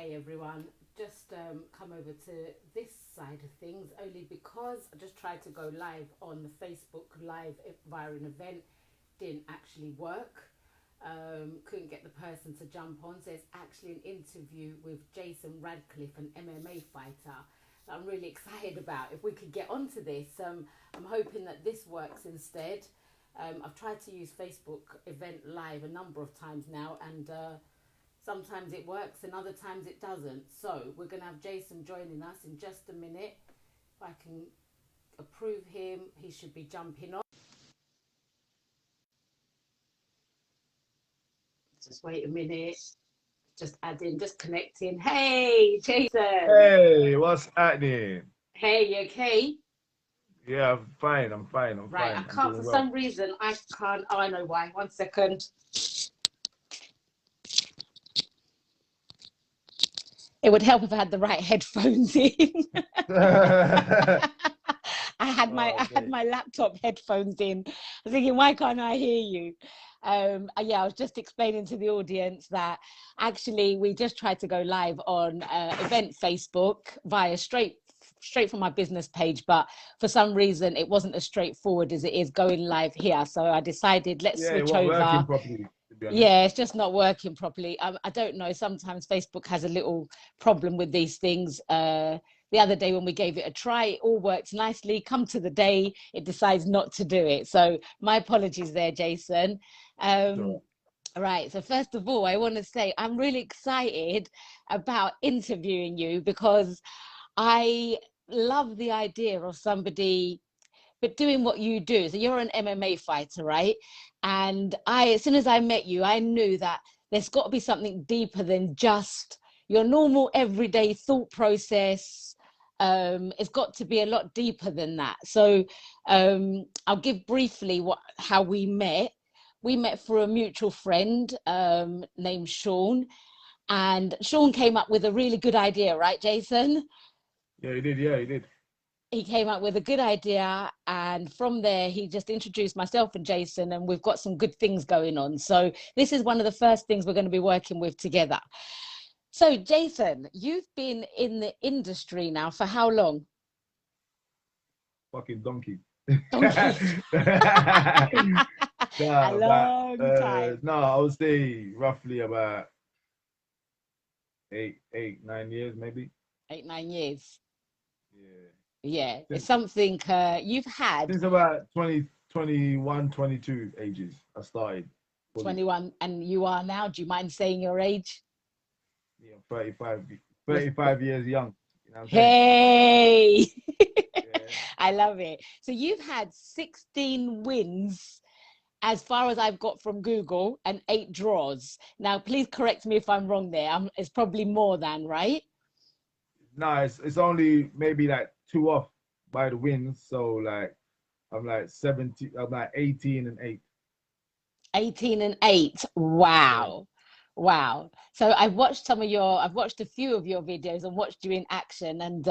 Hey everyone, just come over to this side of things only because I just tried to go live on the Facebook Live via an event, didn't actually work. Couldn't get the person to jump on. So it's actually an interview with Jason Radcliffe, an MMA fighter that I'm really excited about. If we could get onto this, I'm hoping that this works instead. I've tried to use Facebook Event Live a number of times now, and sometimes it works and other times it doesn't. So we're going to have Jason joining us in just a minute. If I can approve him, he should be jumping on. Just wait a minute. Just adding, just connecting. Hey, Jason. Hey, what's happening? Hey, you okay? Yeah, I'm fine. I'm fine. I'm Right, I fine. I'm can't, for doing well. some reason, I can't. Oh, I know why. 1 second. It would help if I had the right headphones in. I Oh, had mate. my laptop headphones in. I was thinking, why can't I hear you? Yeah, I was just explaining to the audience that actually we just tried to go live on event Facebook via straight from my business page, but for some reason it wasn't as straightforward as it is going live here. So I decided let's Yeah, it switch wasn't over. working properly, to be honest. Yeah, it's just not working properly. I don't know. Sometimes Facebook has a little problem with these things. The other day when we gave it a try, it all worked nicely. Come to the day, it decides not to do it. So my apologies there, Jason. Um, So, right. So first of all, I want to say I'm really excited about interviewing you because I love the idea of somebody but doing what you do. So you're an MMA fighter, right? And as soon as I met you, I knew that there's got to be something deeper than just your normal everyday thought process. It's got to be a lot deeper than that. So I'll give briefly how we met. We met through a mutual friend named Sean, and Sean came up with a really good idea, right, Jason? yeah, he did. Yeah, he did. He came up with a good idea, and from there he just introduced myself and Jason, and we've got some good things going on. So this is one of the first things we're going to be working with together. So Jason, you've been in the industry now for how long? Fucking donkey. Donkey. A Nah, but long time. no, I would say roughly about 9 years, maybe. 8 9 years. Yeah. Yeah, it's Since something you've had. since about 20, 21, 22 ages, I started fully. 21 and you are now, do you mind saying your age? Yeah, 35, You're 35 years young. You know what I'm saying? Hey. Yeah. I love it. So you've had 16 wins as far as I've got from Google and 8 draws. Now, please correct me if I'm wrong there. It's probably more than, right? No, it's only maybe like two off by the wins. So like I'm like 17, I'm like 18 and 8. 18 and 8. Yeah. Wow. Wow. So I've watched a few of your videos and watched you in action, and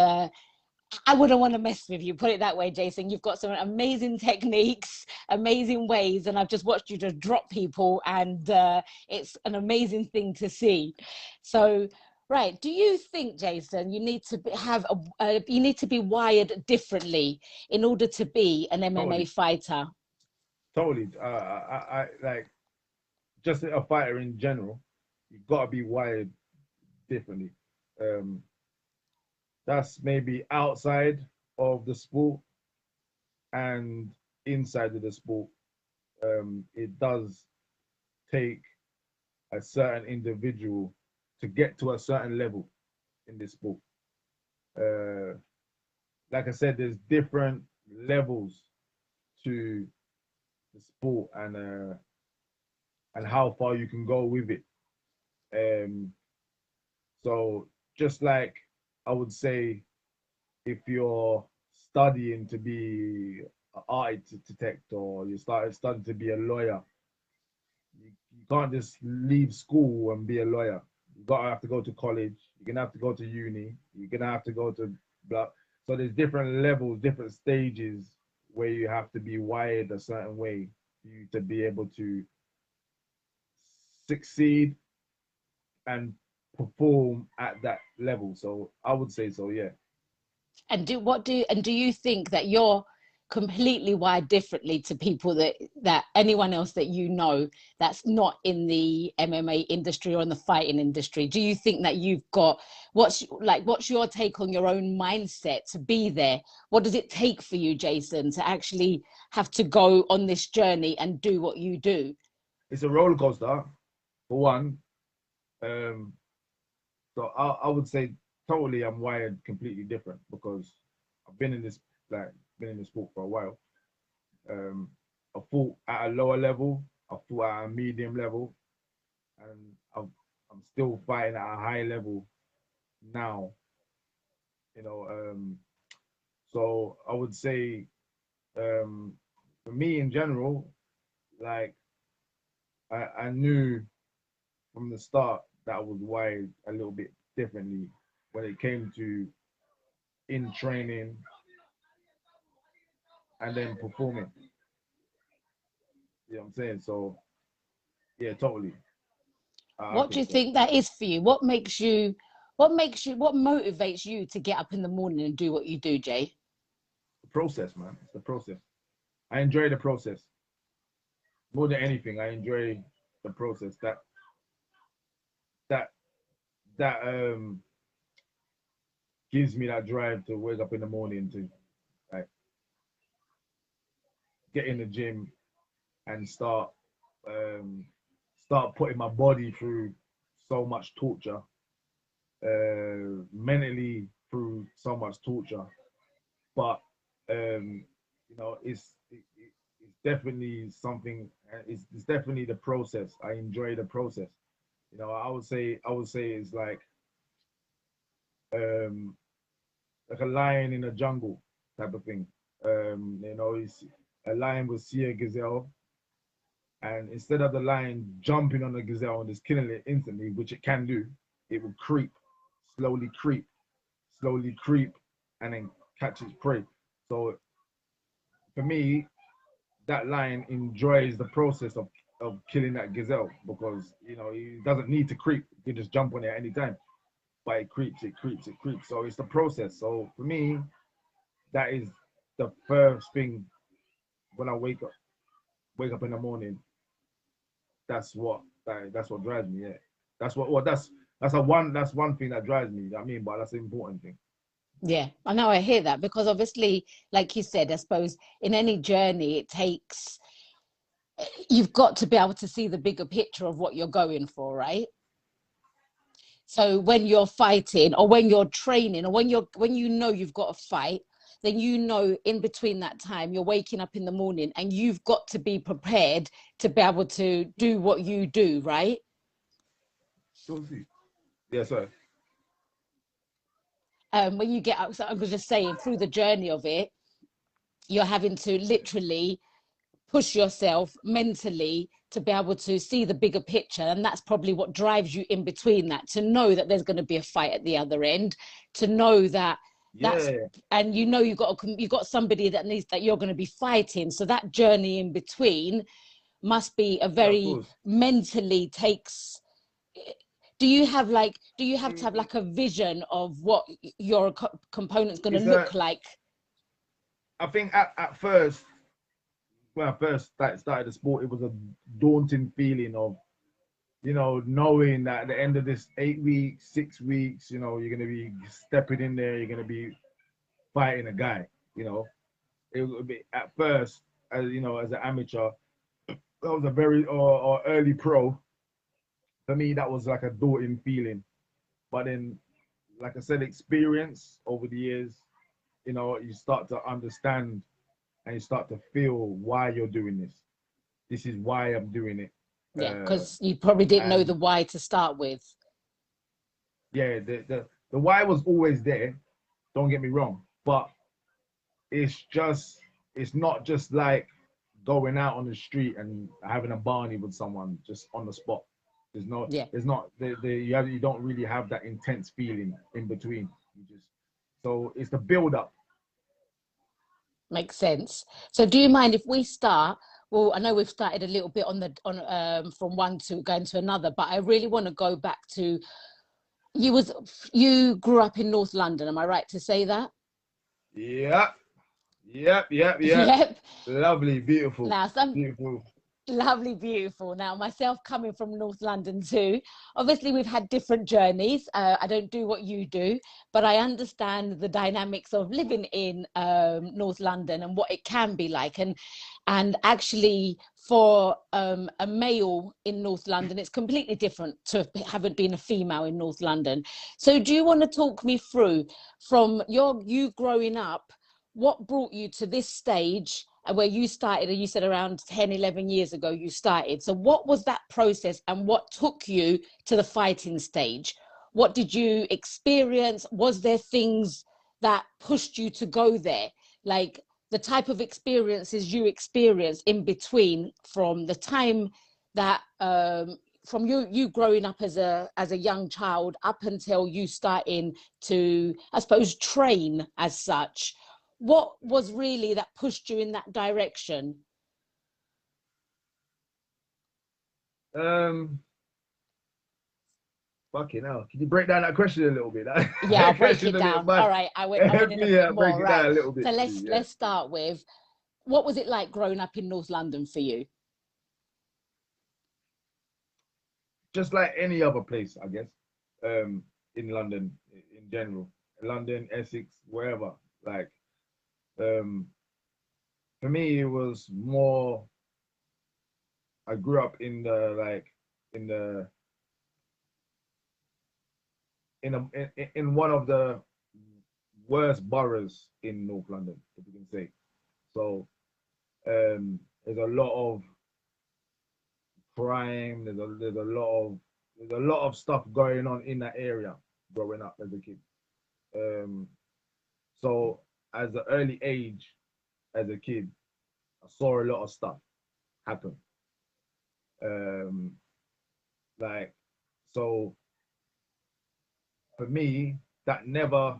I wouldn't want to mess with you. Put it that way, Jason. You've got some amazing techniques, amazing ways, and I've just watched you just drop people, and it's an amazing thing to see. So, right, do you think, Jason, you need to you need to be wired differently in order to be an MMA Totally, fighter? totally. I like just a fighter in general. You gotta be wired differently. Um, that's maybe outside of the sport and inside of the sport. It does take a certain individual to get to a certain level in this sport. Uh, like I said, there's different levels to the sport and how far you can go with it. Um, so just like I would say, if you're studying to be an architect or you started studying to be a lawyer, you can't just leave school and be a lawyer. You gotta have to go to college. You're gonna have to go to uni. You're gonna have to go to blah. So there's different levels, different stages where you have to be wired a certain way for you to be able to succeed and perform at that level. So I would say so, yeah. And do you think that you're completely wired differently to people that anyone else that you know that's not in the MMA industry or in the fighting industry? Do you think that you've got what's your take on your own mindset to be there? What does it take for you, Jason, to actually have to go on this journey and do what you do? It's a roller coaster for one. Um, so I would say totally I'm wired completely different because I've been in this like been in this sport for a while. Um, I fought at a lower level, I fought at a medium level, and I'm still fighting at a high level now. You know, so I would say um, for me in general, like I knew from the start that I was wired a little bit differently when it came to in training and then performing. You know what I'm saying? So yeah, totally. I What do think you so. think that is for you? What motivates you to get up in the morning and do what you do, Jay? The process, man. It's the process. I enjoy the process more than anything. I enjoy the process. That that gives me that drive to wake up in the morning to like get in the gym and um, start putting my body through so much torture, mentally through so much torture. But you know, it's definitely something. It's definitely the process. I enjoy the process. You know, I would say it's um, like a lion in a jungle type of thing. You know, it's a lion will see a gazelle, and instead of the lion jumping on the gazelle and just killing it instantly, which it can do, it will slowly creep, slowly creep, and then catch its prey. So for me, that lion enjoys the process of killing that gazelle because you know he doesn't need to creep; he can just jump on it at any time. But it creeps, it creeps, it creeps. So it's the process. So for me, that is the first thing when I wake up in the morning. That's what drives me. Yeah, that's what. Well, that's one thing that drives me. I mean, but that's an important thing. Yeah, I know, I hear that because obviously, like you said, I suppose in any journey, you've got to be able to see the bigger picture of what you're going for, right? So when you're fighting or when you're training or when you know you've got a fight, then you know in between that time you're waking up in the morning and you've got to be prepared to be able to do what you do, right? Sure, see. Yeah, sir. When you get up, so I was just saying, through the journey of it, you're having to literally push yourself mentally to be able to see the bigger picture, and that's probably what drives you in between that, to know that there's going to be a fight at the other end, to know that that's Yeah, and you know you've got somebody that you're going to be fighting, so that journey in between must be a yeah, of very course. mentally takes. Do you have to have It- like a vision of what your component's going to It's look like? I think at first when I first started the sport, it was a daunting feeling of, you know, knowing that at the end of this 8 weeks, 6 weeks, you know, you're gonna be stepping in there, you're gonna be fighting a guy. You know, it would be at first, as you know, as an amateur, that was a very or early pro. For me, that was like a daunting feeling. But then, like I said, experience over the years, you know, you start to understand and you start to feel why you're doing this. This is why I'm doing it. Yeah, Uh, because you probably didn't know the and why to start with. yeah, the why was always there. Don't get me wrong, but it's not just like going out on the street and having a barney with someone just on the spot. Yeah. There's not you don't really have that intense feeling in between. You just so it's the build up. Makes sense. So do you mind if we start? Well, I know we've started a little bit on from one to going to another, but I really want to go back to You grew up in North London, am I right to say that? Yep, yep. Yep. Lovely, beautiful, Now, some beautiful. lovely, beautiful. Now, myself coming from North London too, obviously we've had different journeys. I don't do what you do, but I understand the dynamics of living in North London and what it can be like. And actually, for a male in North London, it's completely different to having been a female in North London. So, do you want to talk me through from you growing up? What brought you to this stage where you started, and you said around 10, 11 years ago you started. So what was that process and what took you to the fighting stage? What did you experience? Was there things that pushed you to go there? Like the type of experiences you experienced in between from the time that from you growing up as a young child up until you starting to, I suppose, train as such. What was really that pushed you in that direction? Um, Fucking hell. Can you break down that question a little bit? Yeah, I'll That break question it a bit down. All mad. right, I went Help in a me bit break more. it down Right. a little bit, So let's please. Yeah. let's start with, what was it like growing up in North London for you? Just like any other place, I guess. In London, in general, London, Essex, wherever. Like, um, for me, it was more. I grew up in the in the in one of the worst boroughs in North London, if you can say. So there's a lot of crime. There's a lot of stuff going on in that area growing up as a kid. Um, so as an early age, as a kid, I saw a lot of stuff happen. Um, like so for me, that never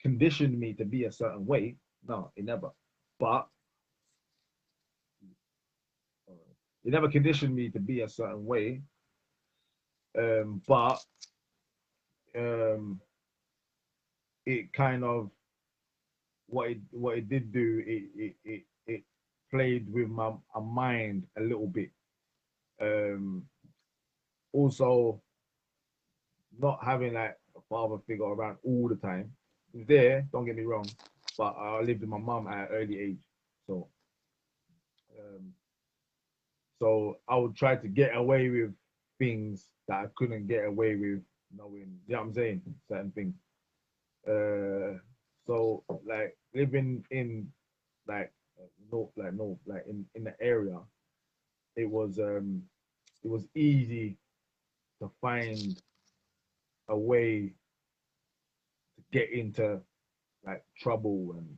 conditioned me to be a certain way. No, it never. But it never conditioned me to be a certain way. But um, it kind of what it did do, it played with my mind a little bit. Um, Also, not having like a father figure around all the time. He was there, don't get me wrong, but I lived with my mum at an early age, so um, so I would try to get away with things that I couldn't get away with knowing. You know what I'm saying? Certain things. So like living in like north, like in the area, it was um it was easy to find a way to get into like trouble and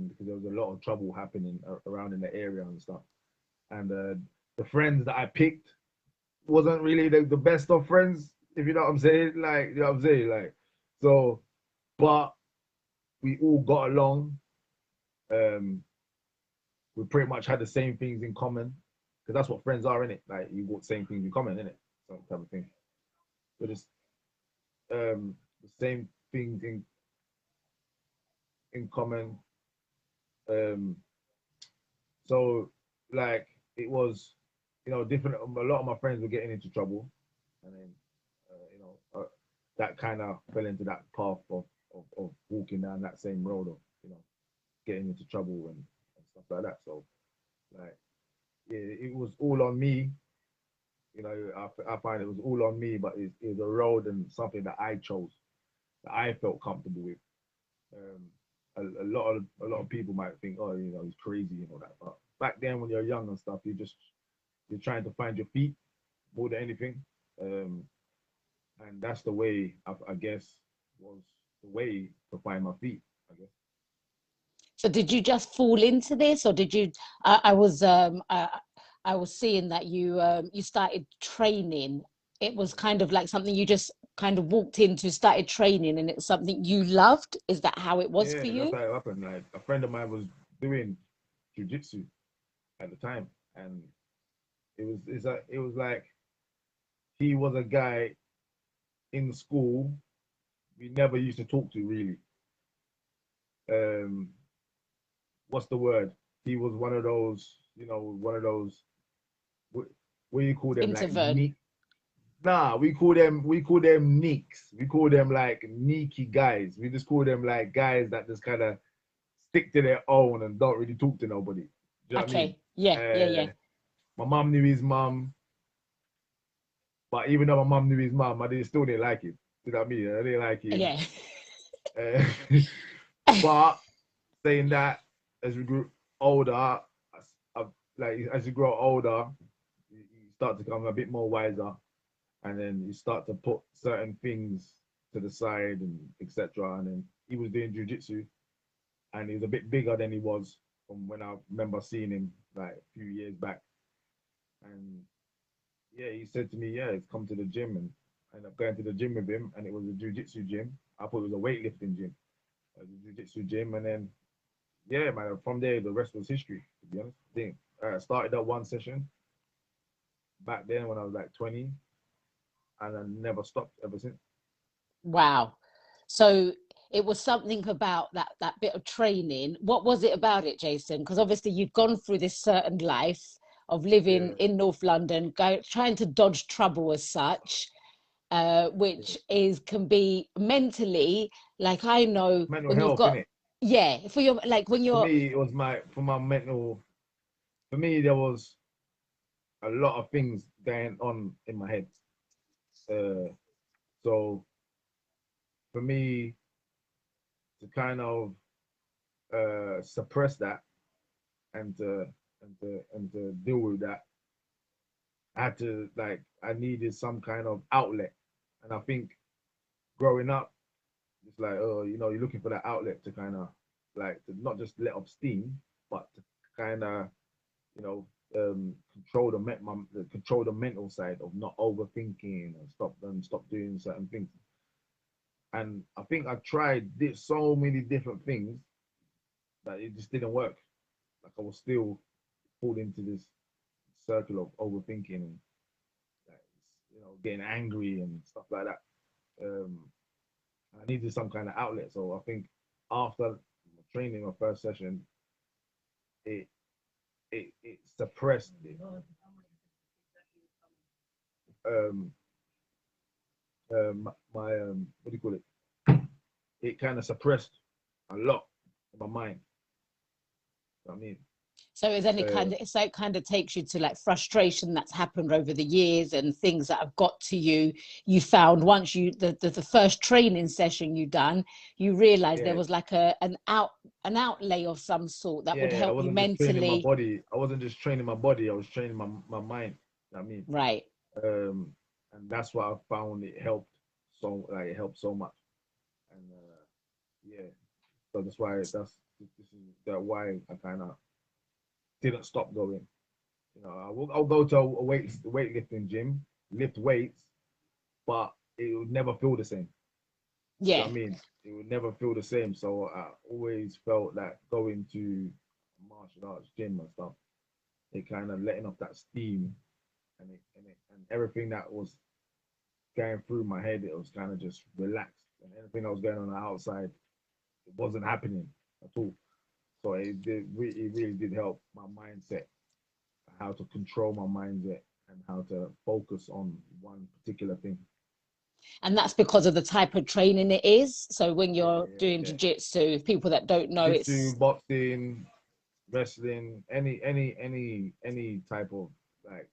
because there was a lot of trouble happening around in the area and stuff. And the friends that I picked wasn't really the best of friends, if you know what I'm saying. Like you know what I'm saying, like so. But we all got along. Um, we pretty much had the same things in common because that's what friends are, in it. Like you got the same things in common, in it, some type of thing. But it's the same things in common. Um, so like it was, different. A lot of my friends were getting into trouble, and then that kind of fell into that path of walking down that same road of getting into trouble and stuff like that. So like yeah, it was all on me. I find it was all on me, but it was a road and something that I chose, that I felt comfortable with. Um, a lot of people might think, oh, he's crazy and all that. But back then, when you're young and stuff, you're trying to find your feet more than anything. Um, and that's the way I guess was the way to find my feet. I guess. So did you just fall into this, or did you? I was seeing that you started training. It was kind of like something you just kind of walked into, started training, and it was something you loved. Is that how it was Yeah, for that's you? how it happened. Like a friend of mine was doing jujitsu at the time, and it was like he was a guy in school we never used to talk to really. Um, what's the word? He was one of those, one of those. What, what do you call them? Like Introvert. neat. Nah, we call them neeks. We call them like neaky guys. We just call them like guys that just kind of stick to their own and don't really talk to nobody. Do you know what I mean? Okay. Yeah. Yeah. Yeah. Uh, my mum knew his mum, but even though my mum knew his mum, still didn't like him. You know what I mean? I didn't like him. Yeah. Uh, but saying that, as we grew older, like as you grow older, you start to become a bit more wiser, and then you start to put certain things to the side and etc. And then he was doing jujitsu, and he was a bit bigger than he was from when I remember seeing him like a few years back. And yeah, he said to me, "Yeah, he's come to the gym," and I ended up going to the gym with him, and it was a jujitsu gym. I thought it was a weightlifting gym, a jiu-jitsu gym, and then yeah, man, from there the rest was history. To be honest, I think I started that one session back then when I was like 20, and I never stopped ever since. Wow. So it was something about that bit of training. What was it about it, Jason? Because obviously you'd gone through this certain life of living Yeah, in North London, trying to dodge trouble as such, yeah. which is can be mentally, like I know Mental when you've health, got, innit? yeah, for your, like when For you're, me, it was for my mental. For me, there was a lot of things going on in my head. Uh, so for me to kind of suppress that and to deal with that, I had to like I needed some kind of outlet, and I think growing up, it's like oh you're looking for that outlet to kind of like to not just let off steam, but to kind of you know control the mental side of not overthinking and stop doing certain things. And I think I tried did so many different things that it just didn't work. Like I was still pulled into this circle of overthinking and like, getting angry and stuff like that. Um, I needed some kind of outlet. So I think after training my first session, it it suppressed it. Um, my what do you call it? It kind of suppressed a lot in my mind. You know what I mean, so is any uh, kind of, so it kind of takes you to like frustration that's happened over the years and things that have got to you. You found once you the first training session you done, you realized there yeah, was like an outlay of some sort that would yeah. I help you wasn't just training my mentally. body. I wasn't just training my body. I was training my mind. You know what I mean, Right. um, and that's what I found. It helped it helped so much. And yeah, so that's why this is that why I kind of didn't stop going. I'll go to a weightlifting gym, lift weights, but it would never feel the same. You know Yeah. what I mean? It would never feel the same. So I always felt that going to martial arts gym and stuff, it kind of letting off that steam and everything that was going through my head, it was kind of just relaxed. And anything that was going on the outside, it wasn't happening at all. So it really did help my mindset, how to control my mindset and how to focus on one particular thing. And that's because of the type of training it is. So when Yeah, you're yeah, doing yeah. jiu-jitsu, people that don't know, Jiu-jitsu, it's boxing, wrestling, any type of like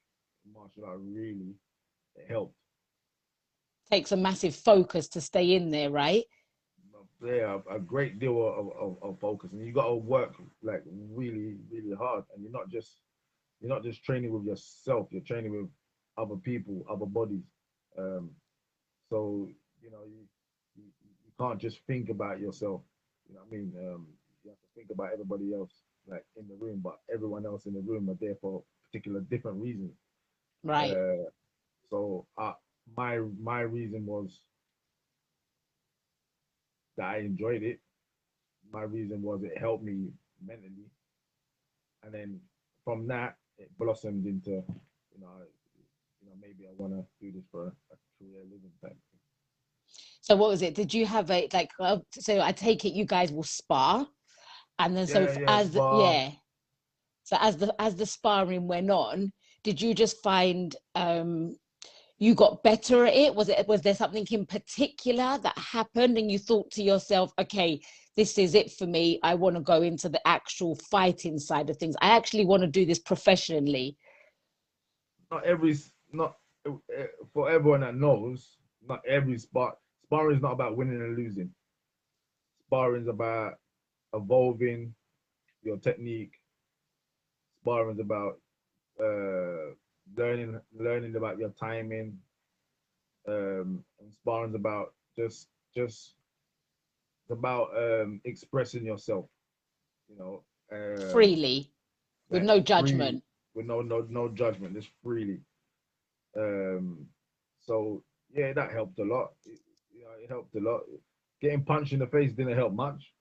martial art really it helped. takes a massive focus to stay in there, right? Yeah, a great deal of focus, and you got to work like really hard, and you're not just training with yourself. You're training with other people, other bodies. Um, so you can't just think about yourself. You know what I mean? You have to think about everybody else, like in the room, but everyone else in the room are there for particular different reasons. Right. Uh, so my reason was that I enjoyed it. My reason was it helped me mentally, and then from that it blossomed into maybe I want to do this for a career living type thing. So what was it? Did you have a like? So I take it you guys will spar, and then so Yeah, yeah, as spa. yeah, so as the sparring went on, did you just find you got better at it? Was there something in particular that happened, and you thought to yourself, okay, this is it for me. I want to go into the actual fighting side of things. I actually want to do this professionally. Not every, not for everyone that knows, not every sparring is not about winning and losing. Sparring is about evolving your technique. Sparring is about learning about your timing. And sparring is about just it's about expressing yourself. You know, Freely, with like no freely judgment. with no judgment, just freely. Um, so yeah, that helped a lot. It helped a lot. Getting punched in the face didn't help much,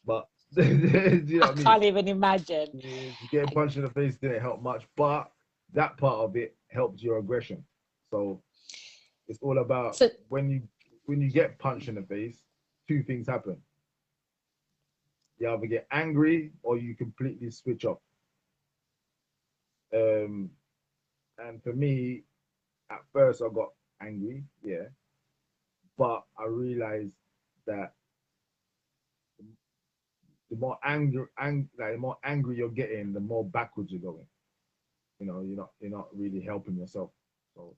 but you know I what I mean. can't even imagine. Yeah, getting punched in the face didn't help much, but that part of it helped your aggression. So it's all about So when you get punched in the face, two things happen. You either get angry or you completely switch off. Um, and for me, at first I got angry, yeah, but I realized that the more angry you're getting, the more backwards you're going. You're not really helping yourself. So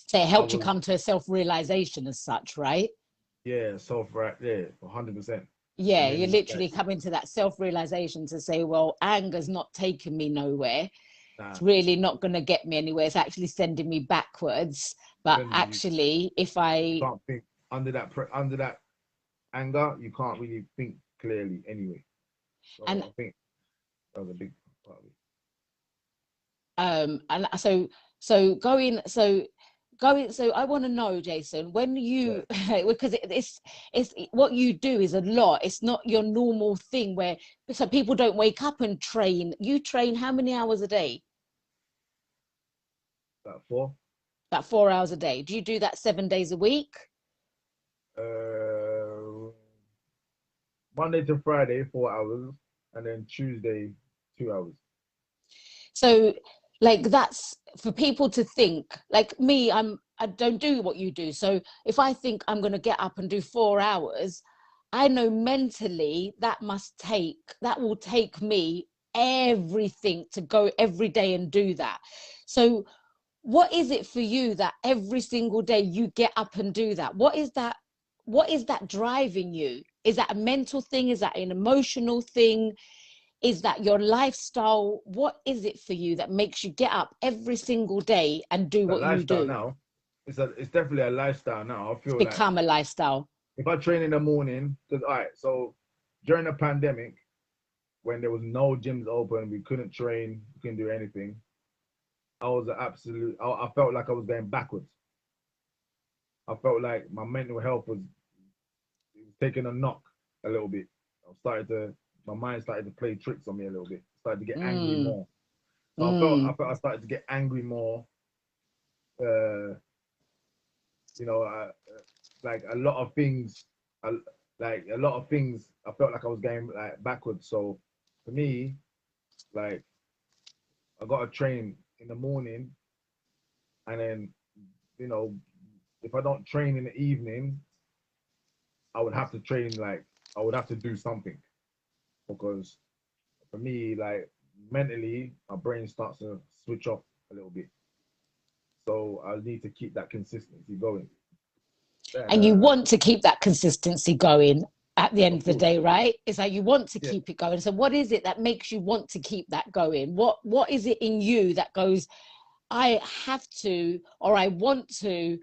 so it I helped you was, come to a self-realization as such, right? yeah, self right there, 100%. And Yeah, you're then literally coming to that self-realization to say, well, anger's not taking me nowhere. nah, It's really not going to get me anywhere. It's actually sending me backwards. But then actually, if you I can't think under that anger, you can't really think clearly anyway. So and I think that was a big part of it. and so I want to know, Jason, when Yeah, you because it's what you do is a lot. It's not your normal thing where so people don't wake up and train. You train how many hours a day? about four. About 4 hours a day. Do you do that 7 days a week? Uh, Monday to Friday, 4 hours, and then Tuesday, 2 hours. So like that's for people to think like me, I don't do what you do. So if I think I'm going to get up and do 4 hours, I know mentally that will take me everything to go every day and do that. So what is it for you that every single day you get up and do that? What is that driving you? Is that a mental thing? Is that an emotional thing? Is that your lifestyle? What is it for you that makes you get up every single day and do A what you lifestyle do? now. It's definitely a lifestyle now. I It's feel like become a lifestyle. if I train in the morning, because all right, so during the pandemic, when there was no gyms open, we couldn't train, we couldn't do anything. I was an absolute. I felt like I was going backwards. I felt like my mental health was taking a knock a little bit. My mind started to play tricks on me a little bit. Started to get angry Mm, more. So mm. I started to get angry more. Uh, you know, like a lot of things, uh, like a lot of things, I felt like I was going like backwards. So for me, like I got to train in the morning, and then you know, if I don't train in the evening, I would have to train like I would have to do something because for me, like mentally, my brain starts to switch off a little bit. So I need to keep that consistency going. Then, And you want to keep that consistency going at the end of of the course, day, right? It's like you want to yeah, keep it going. So what is it that makes you want to keep that going? What is it in you that goes, I have to, or I want to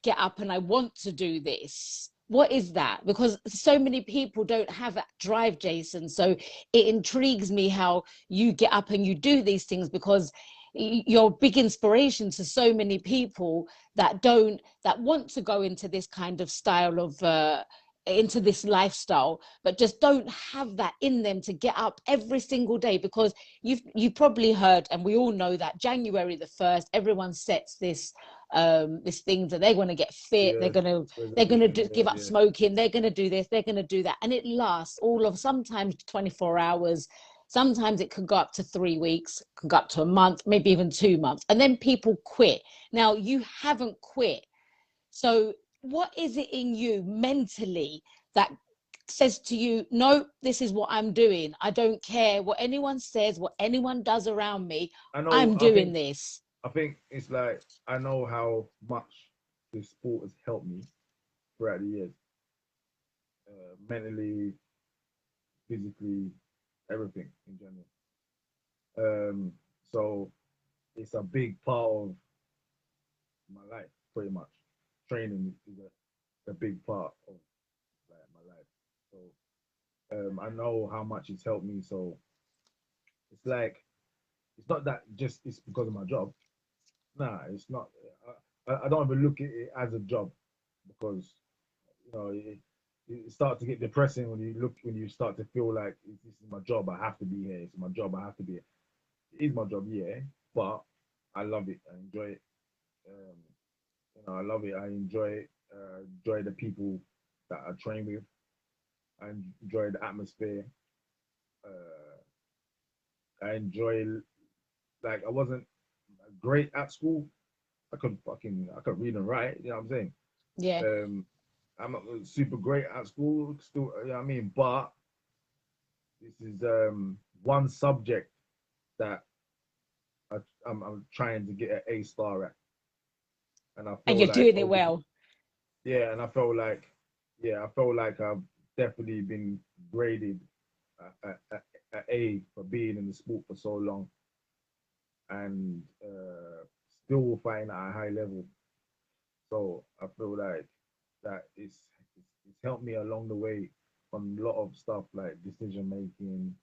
get up and I want to do this? What is that? Because so many people don't have that drive, Jason. So it intrigues me how you get up and you do these things because you're a big inspiration to so many people that want to go into this kind of style of into this lifestyle, but just don't have that in them to get up every single day. Because you probably heard, and we all know that January the 1st, everyone sets this thing that they're going to get fit, Yeah, they're going to resolution. give up Yeah, smoking, they're going to do this, they're going to do that, and it lasts all of sometimes 24 hours. Sometimes it could go up to 3 weeks, could go up to a month, maybe even 2 months, and then people quit. Now you haven't quit, so what is it in you mentally that says to you, no, this is what I'm doing. I don't care what anyone says, what anyone does around me. I know. I'm doing this. I think it's like I know how much this sport has helped me throughout the years, mentally, physically, everything in general. So it's a big part of my life, pretty much. Training is a big part of like my life. So I know how much it's helped me. So it's like it's not that just it's because of my job. Nah, it's not. I don't even look at it as a job because it starts to get depressing when you start to feel like this is my job. I have to be here. It's my job. I have to be here. It is my job, yeah, but I love it. I enjoy it. Um, I love it. I enjoy it. Enjoy the people that I train with. I enjoy the atmosphere. Uh, I enjoy like I wasn't great at school. I could read and write. You know what I'm saying? Yeah. I'm not super great at school. Still, you know what I mean? But this is one subject that I, I'm trying to get an A star at, and I And feel you're like doing it over well. yeah, and I felt like yeah, I felt like I've definitely been graded a A for being in the sport for so long and still fighting at a high level. So I feel like that it's helped me along the way on a lot of stuff like decision making,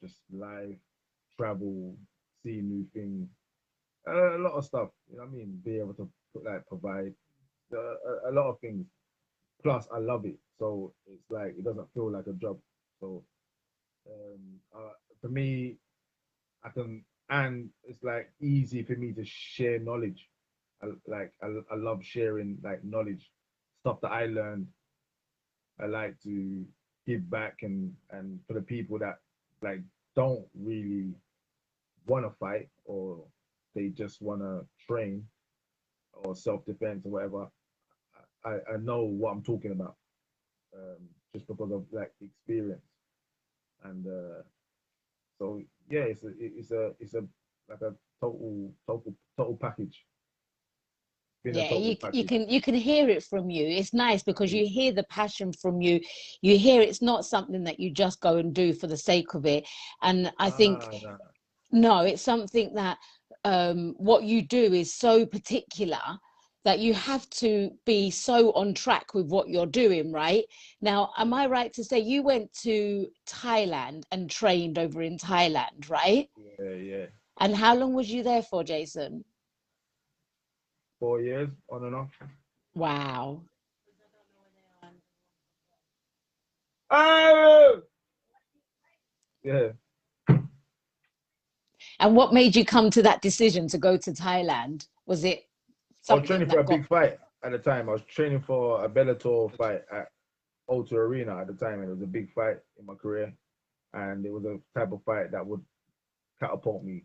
just life, travel, seeing new things, a lot of stuff. You know what I mean? Be able to provide a lot of things. Plus, I love it, so it's like it doesn't feel like a job. So for me, I can, and it's like easy for me to share knowledge. I love sharing like knowledge, stuff that I learned. I like to give back and for the people that like don't really want to fight or they just want to train or self defense or whatever. I know what I'm talking about just because of like experience and so yeah, it's a like a total package. Been a Yeah, total you package. can hear it from you. It's nice because Yeah. you hear the passion from you. You hear it's not something that you just go and do for the sake of it. And I think Nah, nah. no, it's something that what you do is so particular that you have to be so on track with what you're doing, right? Now, am I right to say you went to Thailand and trained over in Thailand, right? Yeah, yeah. And how long was you there for, Jason? 4 years on and off. Wow. Oh! Yeah. And what made you come to that decision to go to Thailand? Was it I was something training for a that got big fight at the time. I was training for a Bellator fight at O2 Arena at the time, and it was a big fight in my career. And it was a type of fight that would catapult me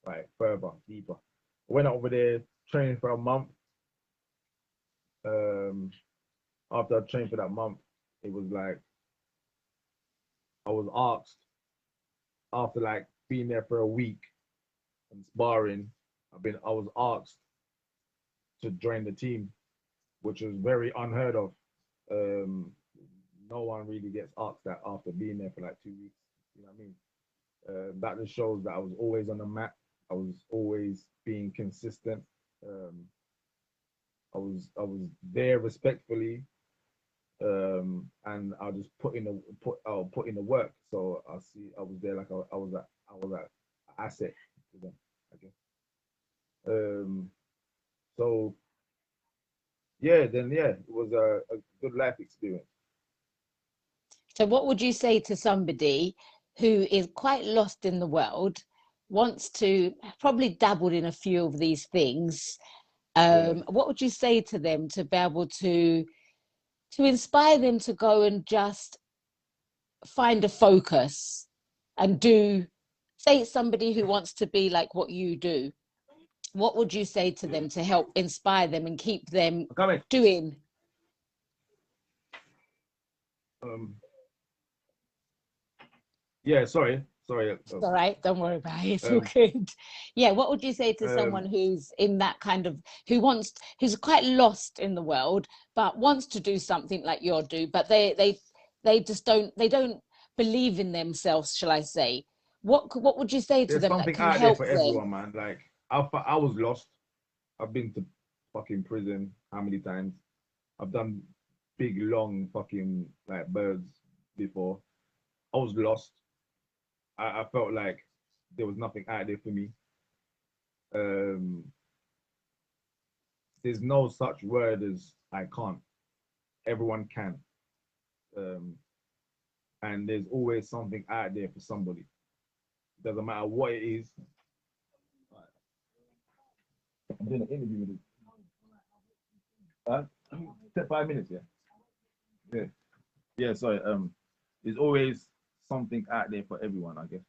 like further, deeper. I went over there training for a month. Um, After I trained for that month, it was like I was asked after like being there for a week and sparring. I was asked to join the team, which was very unheard of. Um, no one really gets asked that after being there for like 2 weeks. You know what I mean? That just shows that I was always on the mat. I was always being consistent. Um, I was there respectfully, and I'll put in the work. So I was there like I was an asset to them, I guess. Um, so yeah, then yeah, it was a good life experience. So, what would you say to somebody who is quite lost in the world, wants to probably dabbled in a few of these things? Yeah. What would you say to them to be able to inspire them to go and just find a focus and do, say it's somebody who wants to be like what you do, what would you say to them to help inspire them and keep them Come in. doing? Um, yeah, sorry. All right, don't worry about it, it's all Um, good. Yeah, what would you say to someone um, who's in that kind of, who's quite lost in the world but wants to do something like you do, but they just don't believe in themselves, shall I say? What would you say to there's them that something can out there help for them? everyone, man. Like I was lost. I've been to fucking prison how many times? I've done big long fucking like birds before. I was lost. I felt like there was nothing out there for me. Um, there's no such word as I can't. Everyone can. Um, and there's always something out there for somebody. Doesn't matter what it is. I'm doing an interview with it. 5 minutes, yeah. Yeah. Yeah, sorry. There's always something out there for everyone, I guess.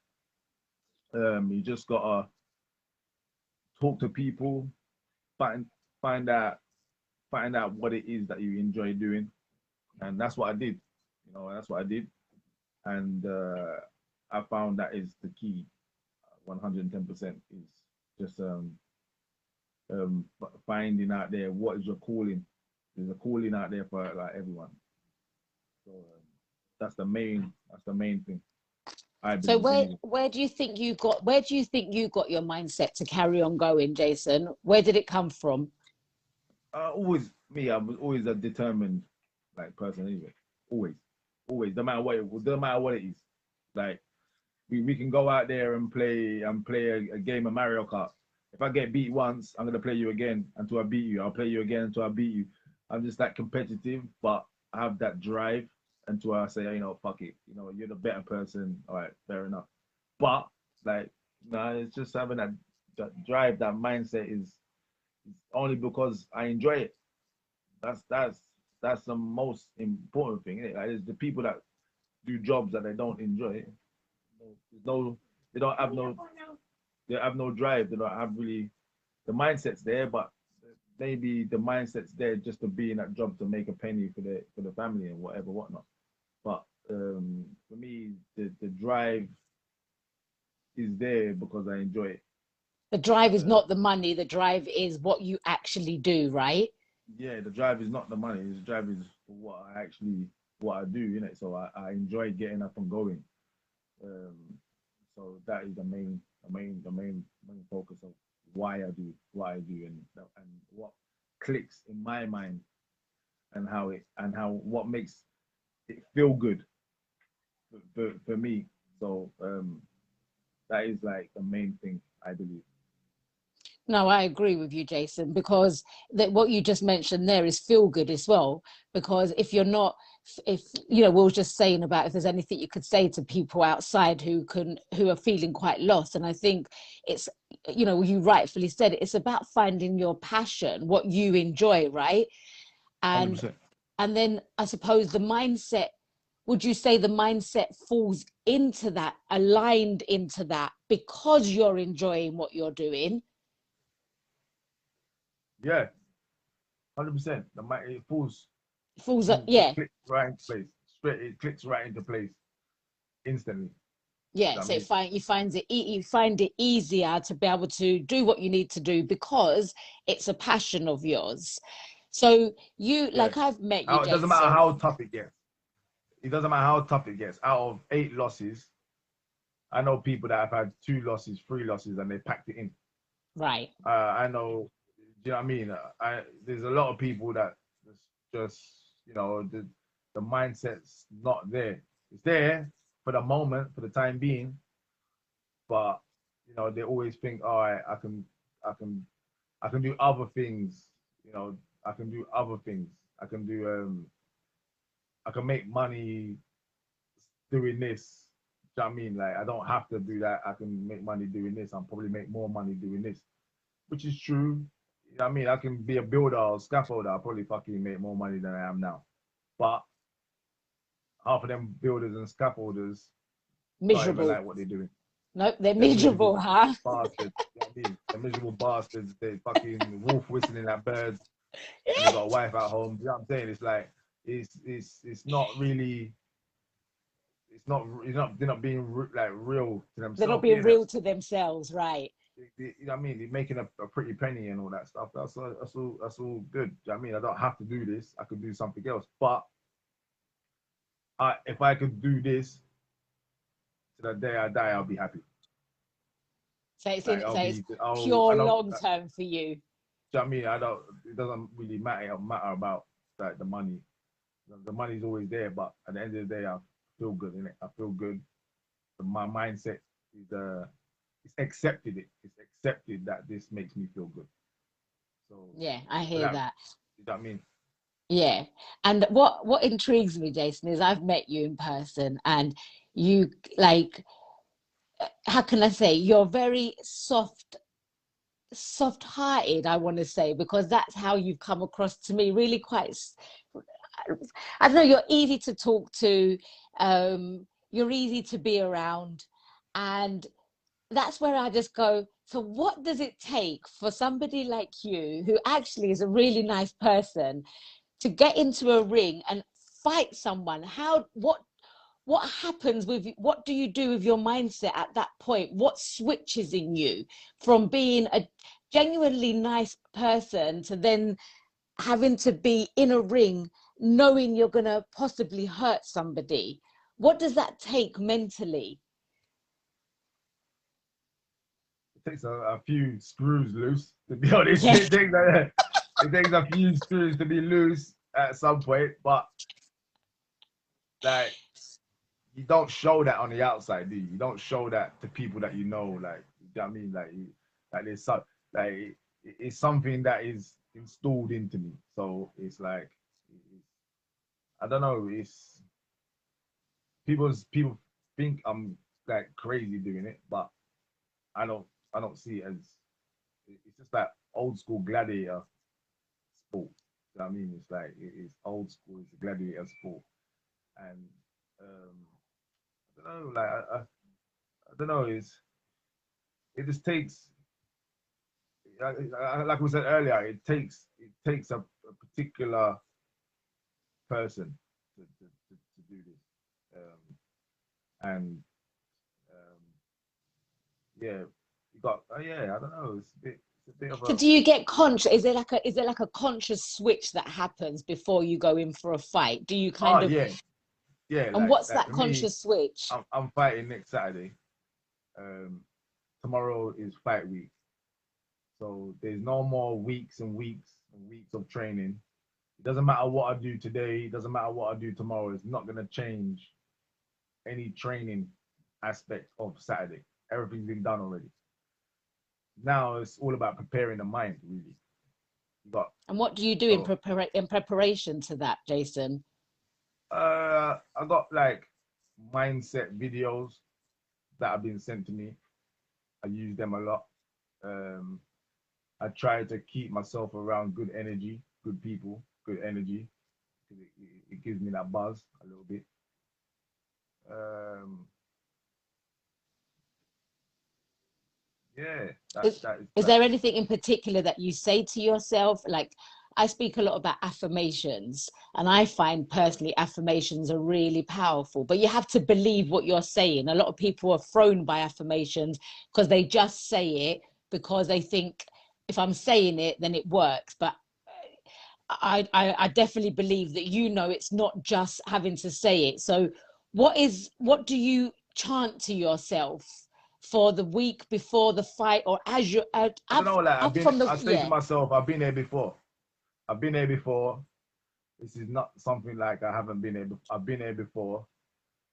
You just gotta talk to people, find find out find out what it is that you enjoy doing, and that's what I did. That's what I did, and I found that is the key. 110% is just finding out there what is your calling. There's a calling out there for like everyone. So that's the main thing. I So believe anyway. where do you think you got your mindset to carry on going, Jason? Where did it come from? Always me. I was always a determined like person anyway. Always, always. No matter what it is. Like we can go out there and play a game of Mario Kart. If I get beat once, I'm gonna play you again until I beat you. I'll play you again until I beat you. I'm just that competitive, but I have that drive until I say, fuck it. You're the better person. All right, fair enough. But like, no, it's just having that drive, that mindset is only because I enjoy it. That's the most important thing. Innit? Like, it's the people that do jobs that they don't enjoy. There's no, they don't have no, they have no drive. They don't have really the mindset's there, but maybe the mindset's there just to be in that job to make a penny for the family and whatnot. But for me, the drive is there because I enjoy it. The drive is Uh, not the money, the drive is what you actually do, right? yeah, the drive is not the money. The drive is for what I do, So I enjoy getting up and going. Um, so that is the main focus of why I do what I do and what clicks in my mind and how what makes it feel good for me. So that is like the main thing I believe. No, I agree with you, Jason, because what you just mentioned there is feel good as well. Because if you're not, if we were just saying about if there's anything you could say to people outside who are feeling quite lost, and I think it's, you rightfully said it, it's about finding your passion, what you enjoy, right? one Hundred And percent. and then I suppose the mindset. Would you say the mindset falls into that, aligned into that, because you're enjoying what you're doing? Yeah, 100%. It falls. Falls up, It yeah. clicks right into place. Straight, it clicks right into place instantly. Yeah, I so mean, you find it easier to be able to do what you need to do because it's a passion of yours. So you, yeah. like, I've met you, It doesn't matter Jason. how tough it gets. It doesn't matter how tough it gets. Out of 8 losses, I know people that have had 2 losses, 3 losses, and they packed it in. Right. I know. Do you know what I mean? There's a lot of people that just the mindset's not there. It's there for the moment, for the time being, but they always think, all right, I can do other things, I can do other things. I can do I can make money doing this. Do you know what I mean? Like I don't have to do that. I can make money doing this. I'll probably make more money doing this, which is true. You know what I mean? I can be a builder or scaffolder. I'll probably fucking make more money than I am now. But half of them builders and scaffolders don't even Miserable. like what they're doing. Nope, they're They're miserable, miserable huh? bastards. You know what I mean? They're miserable bastards. They fucking wolf whistling at birds, and they got a wife at home. You know what I'm saying? It's like it's not really. They're not being like real to They're not themselves. being Yeah, real to themselves, right? you know what I mean? They're making a pretty penny and all that stuff. That's all good. You know what I mean? I don't have to do this. I could do something else. But if I could do this to the day I die, I'll be happy. So it's Like in, I'll so it's be. I pure don't. long term for you. Do you know what I mean? I don't. It doesn't really matter about like the money. The money's always there, but at the end of the day, I feel good in it. I feel good. My mindset is it's accepted it. It's accepted that this makes me feel good. So Yeah, I for hear that, that. you know what I mean? Yeah. And what intrigues me, Jason, is I've met you in person and you like, how can I say, you're very soft-hearted, I want to say, because that's how you've come across to me, really quite, I don't know, you're easy to talk to, you're easy to be around, and that's where I just go, so what does it take for somebody like you, who actually is a really nice person, to get into a ring and fight someone? What happens with you? What do you do with your mindset at that point? What switches in you from being a genuinely nice person to then having to be in a ring knowing you're going to possibly hurt somebody? What does that take mentally? It takes a few screws loose, to be honest. Yeah. It takes a few screws to be loose at some point, but like you don't show that on the outside, do you? You don't show that to people that you know, like you know what I mean? Like there's some like it's something that is installed into me. So it's like I don't know, it's people think I'm like crazy doing it, but I don't I don't see it as it's just like old school gladiator sport. You know what I mean? It's like it's old school, it's a gladiator sport. And um I don't know, like I don't know, it just takes like we said earlier, it takes a particular person to do this. And um yeah, you got yeah, I don't know, it's a bit of So a do you get conscious? Is there like a conscious switch that happens before you go in for a fight? Do you oh kind of, yeah, yeah, and what's like that for me, conscious switch? I'm fighting next Saturday. Um Tomorrow is fight week. So there's no more weeks and weeks and weeks of training. It doesn't matter what I do today, it doesn't matter what I do tomorrow, it's not gonna change any training aspect of Saturday. Everything's been done already. Now it's all about preparing the mind, really. You got And what do you do so in preparation to that, Jason? I got like mindset videos that have been sent to me. I use them a lot. Um, I try to keep myself around good energy, good people, good energy. It gives me that buzz a little bit. Um, yeah, Is, that is is like there anything in particular that you say to yourself? Like, I speak a lot about affirmations, and I find personally affirmations are really powerful, but you have to believe what you're saying. A lot of people are thrown by affirmations because they just say it because they think if I'm saying it, then it works. But I definitely believe that, you know, it's not just having to say it. So what do you chant to yourself for the week before the fight, or as you I don't know. Like up from the, I say to yeah. myself, I've been there before. I've been there before. This is not something like I haven't been there. I've been there before.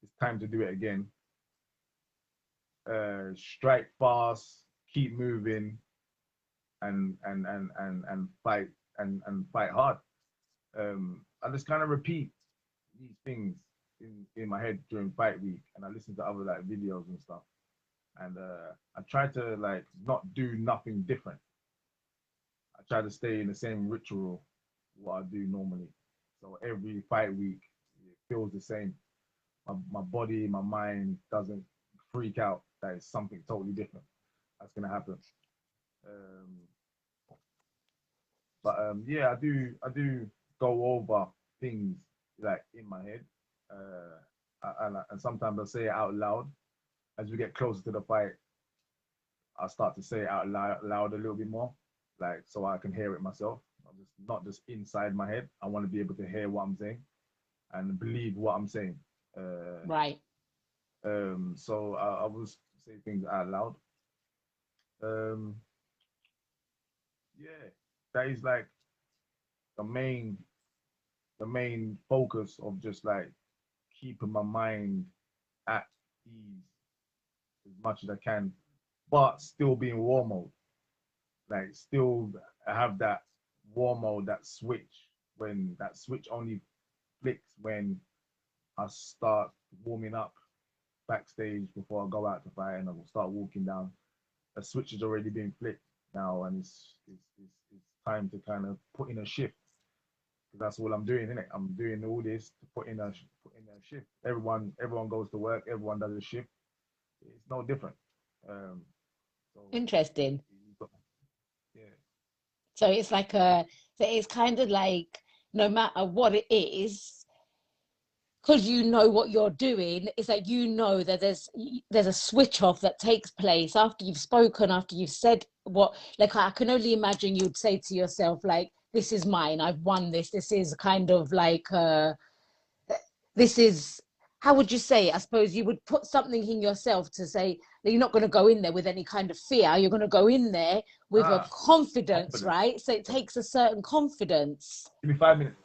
It's time to do it again. Strike fast, keep moving, and fight and fight hard. I just kind of repeat these things in my head during fight week, and I listen to other like videos and stuff, and I try to like not do nothing different. I try to stay in the same ritual what I do normally. So every fight week it feels the same. My body, my mind doesn't freak out that it's something totally different that's gonna happen. Um, but yeah, I do go over things like in my head, and sometimes I say it out loud. As we get closer to the fight, I start to say it out loud a little bit more, like so I can hear it myself. Not just inside my head. I want to be able to hear what I'm saying and believe what I'm saying. Right. So I will say things out loud. Um, yeah, that is like the main the main focus of just like keeping my mind at ease as much as I can, but still being war mode. Like still have that war mode, that switch when that switch only flicks when I start warming up backstage before I go out to fight and I will start walking down. A switch has already been flicked now, and it's time to kind of put in a shift. That's all I'm doing, isn't it? I'm doing all this to put in a shift. Everyone goes to work. Everyone does a shift. It's no different. Um, so Interesting. yeah, So it's like so it's kind of like no matter what it is, because you know what you're doing, it's like you know that there's a switch off that takes place after you've spoken, after you've said what, like I can only imagine you'd say to yourself, like, this is mine, I've won this. This is kind of like this is, how would you say it? I suppose you would put something in yourself to say that you're not going to go in there with any kind of fear. You're going to go in there with a confidence, confidence. right? So it takes a certain confidence. Give me 5 minutes.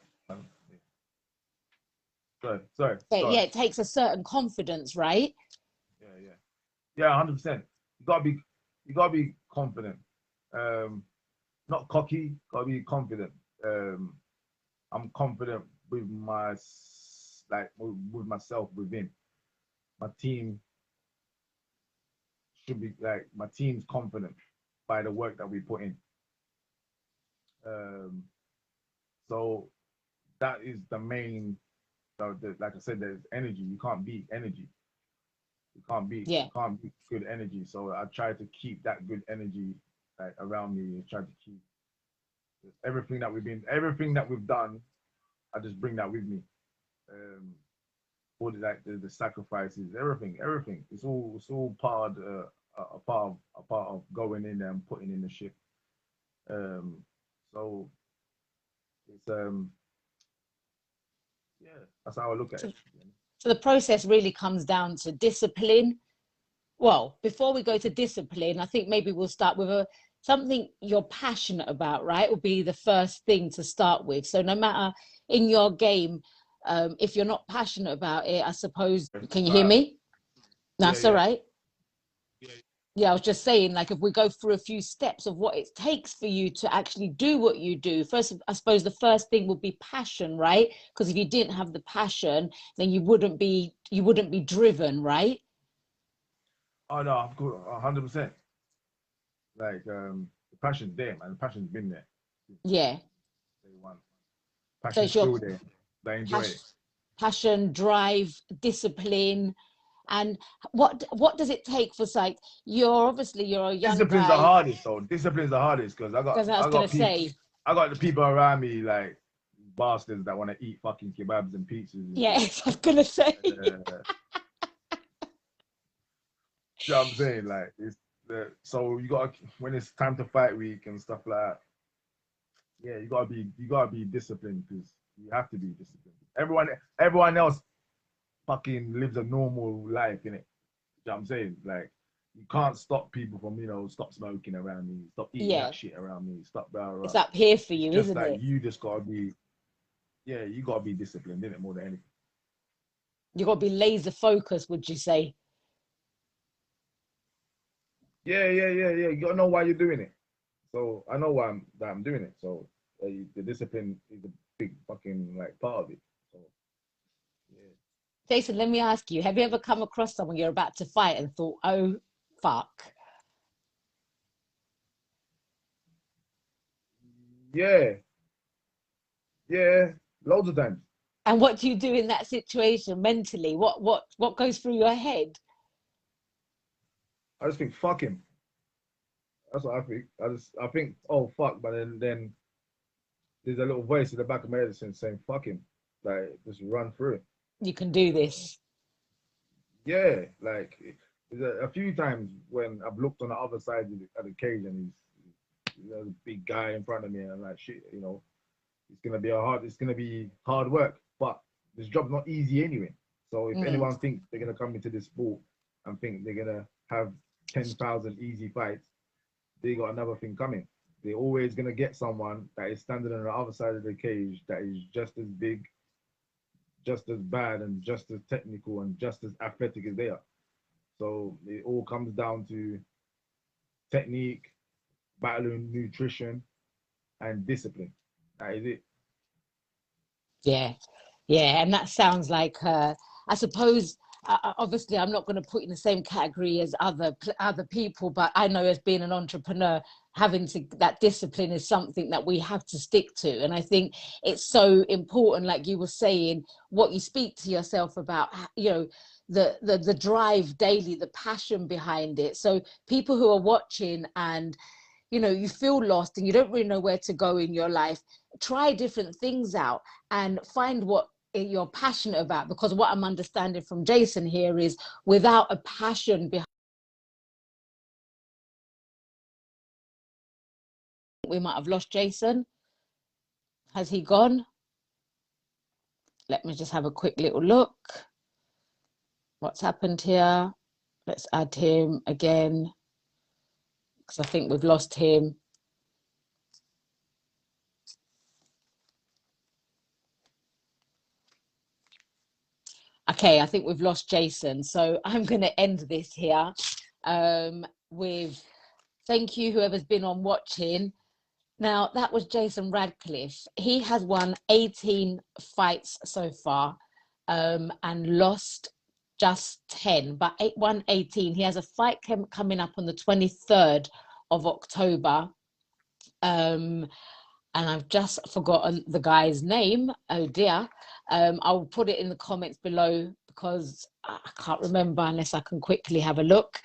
Sorry. So Sorry. yeah, it takes a certain confidence, right? Yeah. 100%. You gotta be confident. Um, Not cocky. Gotta be confident. Um, I'm confident with with myself within. My team should be like my team's confident by the work that we put in. Um, so that is the main. Like I said, there's energy. You can't beat energy. Yeah. You can't beat good energy. So I try to keep that good energy like around me. I try to keep everything that we've done. I just bring that with me. Um, all the sacrifices, everything. It's all a part of going in there and putting in the shift. Um, so it's yeah, that's how I look at So, it. so the process really comes down to discipline. Well, before we go to discipline, I think maybe we'll start with something you're passionate about, right? Will be the first thing to start with. So no matter in your game, if you're not passionate about it, I suppose, can you hear me? Yeah, That's all yeah. right. Yeah, I was just saying, like, if we go through a few steps of what it takes for you to actually do what you do, first, I suppose the first thing would be passion, right? Because if you didn't have the passion, then you wouldn't be driven, right? Oh no, of course, 100%. Like the passion's there, man. The passion's been there since Yeah. day one. So Passion's it's your still there. I enjoy passion, it. passion, drive, discipline, and what does it take for like you're a young Discipline's the guy, hardest, though. Discipline's the hardest because because I was I gonna got people say, I got the people around me like bastards that want to eat fucking kebabs and pizzas and shit. yes, I was gonna say, You know what I'm saying? Like so you got when it's time to fight week and stuff like that. Yeah, you gotta be disciplined because you have to be disciplined. Everyone else fucking lives a normal life in it. You know what I'm saying? Like you can't stop people from stop smoking around me, stop eating yeah, that shit around me, stop blah blah. it's Blah. up here for It's you, just isn't that it? you just gotta be you gotta be disciplined in it more than anything. You got to be laser focused, would you say? Yeah. You gotta know why you're doing it. So I know why I'm doing it. So the discipline is a big fucking like part of it. So yeah. Jason, let me ask you, have you ever come across someone you're about to fight and thought, oh, fuck? Yeah, yeah, loads of times. And what do you do in that situation mentally? What goes through your head? I just think fuck him. That's what I think. I think oh fuck, but then there's a little voice in the back of my head saying fuck him, like just run through it. You can do this. Yeah, like there's a few times when I've looked on the other side of the cage and there's a big guy in front of me and I'm like shit, it's gonna be hard work, but this job's not easy anyway. So if Mm. anyone thinks they're gonna come into this sport and think they're gonna have 10,000 easy fights, they got another thing coming. They're always gonna get someone that is standing on the other side of the cage that is just as big, just as bad, and just as technical and just as athletic as they are. So it all comes down to technique, battling nutrition, and discipline. That is it. Yeah, yeah, and that sounds like I suppose obviously I'm not going to put you in the same category as other people, but I know as being an entrepreneur, having to that discipline is something that we have to stick to, and I think it's so important. Like you were saying, what you speak to yourself about, you know, the drive daily, the passion behind it. So people who are watching and you know you feel lost and you don't really know where to go in your life, try different things out and find what you're passionate about, because what I'm understanding from Jason here is without a passion behind, we might have lost Jason. Has he gone? Let me just have a quick little look. What's happened here? Let's add him again because I think we've lost him. Okay, I think we've lost Jason. So I'm going to end this here with thank you, whoever's been on watching. Now, that was Jason Radcliffe. He has won 18 fights so far and lost just 10, but won 18. He has a fight coming up on the 23rd of October. And I've just forgotten the guy's name. Oh dear. I'll put it in the comments below because I can't remember unless I can quickly have a look.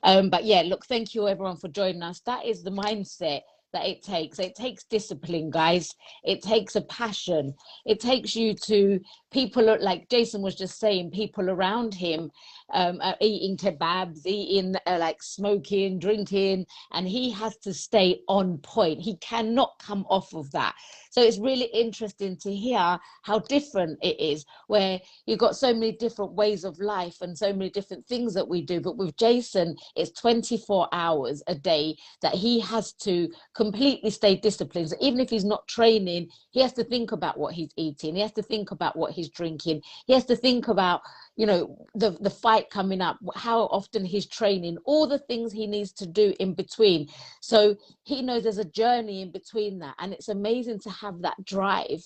But yeah, look, thank you everyone for joining us. That is the mindset that it takes. It takes discipline, guys. It takes a passion. It takes you to people like Jason was just saying, people around him are eating kebabs, eating like smoking, drinking, and he has to stay on point. He cannot come off of that. So it's really interesting to hear how different it is, where you've got so many different ways of life and so many different things that we do. But with Jason, it's 24 hours a day that he has to completely stay disciplined. So even if he's not training, he has to think about what he's eating. He has to think about what he's drinking. He has to think about, you know, the fight coming up, how often he's training, all the things he needs to do in between. So he knows there's a journey in between that, and it's amazing to have that drive.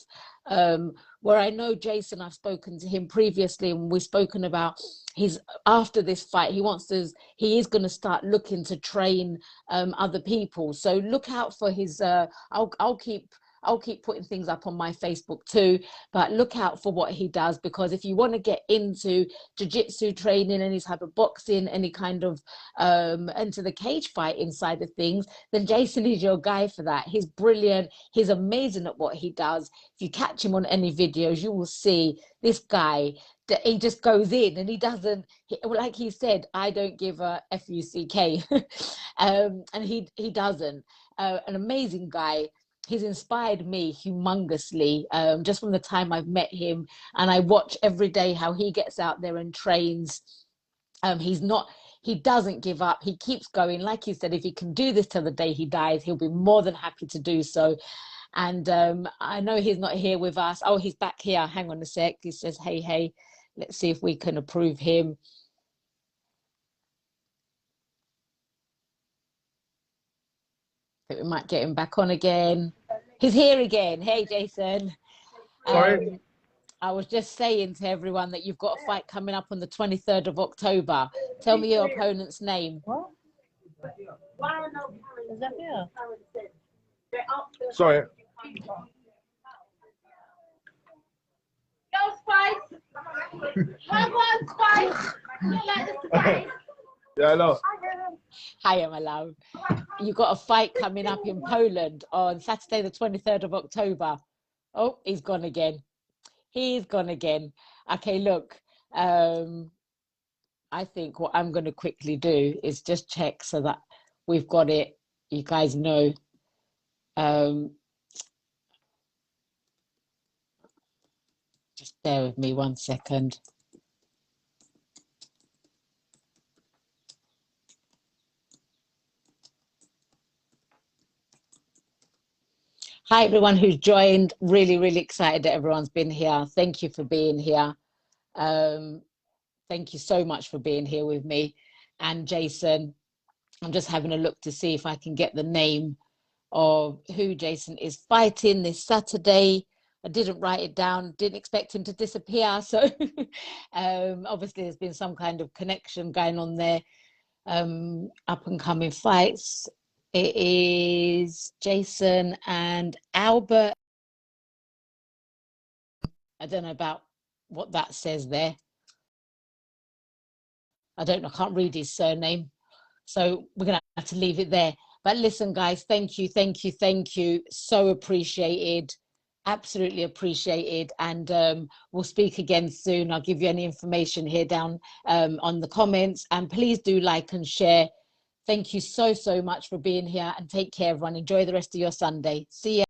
Where I know Jason, I've spoken to him previously and we've spoken about his after this fight, he is going to start looking to train other people. So look out for his I'll keep putting things up on my Facebook too, but look out for what he does, because if you want to get into jiu-jitsu training, any type of boxing, any kind of into the cage fighting side of things, then Jason is your guy for that. He's brilliant. He's amazing at what he does. If you catch him on any videos, you will see this guy, he just goes in and he doesn't, like he said, I don't give a F-U-C-K. And he doesn't. An amazing guy. He's inspired me humongously just from the time I've met him, and I watch every day how he gets out there and trains. He doesn't give up. He keeps going. Like you said, if he can do this till the day he dies, he'll be more than happy to do so. And I know he's not here with us. Oh, he's back here. Hang on a sec. He says, hey. Let's see if we can approve him. I think we might get him back on again. He's here again. Hey, Jason. Sorry? I was just saying to everyone that you've got a fight coming up on the 23rd of October. Tell me your opponent's name. What? Is that here? Sorry. Go, Spice! Come on, Spice! You like the Spice? Yeah, I know. Hiya, my love. You've got a fight coming up in Poland on Saturday, the 23rd of October. Oh, he's gone again. He's gone again. Okay, look. I think what I'm going to quickly do is just check so that we've got it. You guys know. Just bear with me 1 second. Hi, everyone who's joined. Really, really excited that everyone's been here. Thank you for being here. Thank you so much for being here with me. And Jason, I'm just having a look to see if I can get the name of who Jason is fighting this Saturday. I didn't write it down, didn't expect him to disappear. So obviously there's been some kind of connection going on there. Up and coming fights. It is Jason and Albert. I don't know about what that says there. I don't know, I can't read his surname. So we're going to have to leave it there. But listen, guys, thank you, thank you, thank you. So appreciated, absolutely appreciated. And we'll speak again soon. I'll give you any information here down on the comments. And please do like and share. Thank you so, so much for being here, and take care, everyone. Enjoy the rest of your Sunday. See ya.